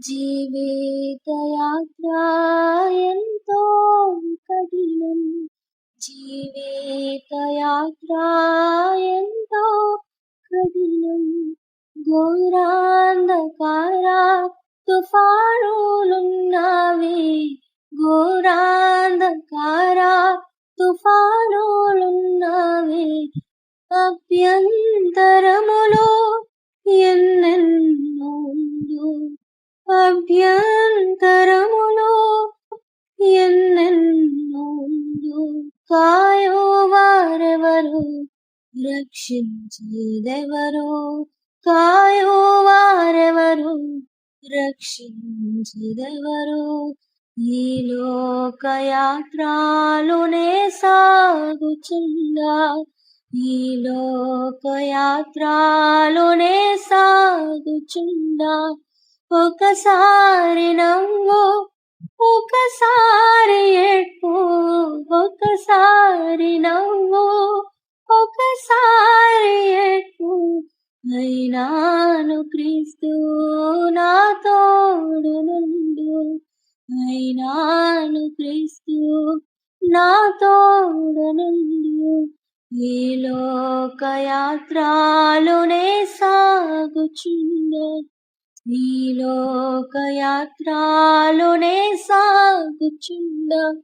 జీవితయాత్ర ఎంతో కఠినం. జీవితయాత్ర ఎంతో కఠినం. ఘోరాంధకార తుఫానులున్నవి. ఘోరాంధకార తుఫానులున్నవి. అభ్యంతరములో ఎన్నెన్నో ఉండు. అభ్యంతరములో ఎన్నెన్నో ఉండు. కాయువారెవరు, రక్షించేదెవరు? కాయువారెవరు, రక్షించేదెవరు? ఈ లోకయాత్రలోనే సాగుచుండా. ఈ లోకయాత్రలోనే సాగుచుండా. ఒకసారి నవ్వు, ఒకసారి ఏడ్పు. ఒకసారి నవ్వు, ఒకసారి ఏడ్పు. అయినాను క్రీస్తు నా తోడు నుండు. అయినాను క్రీస్తు నా తోడు నుండు. ఈ లోకయాత్రలోనే సాగుచుండా. ఈ లోకయాత్రలోనే సాగుచుండా.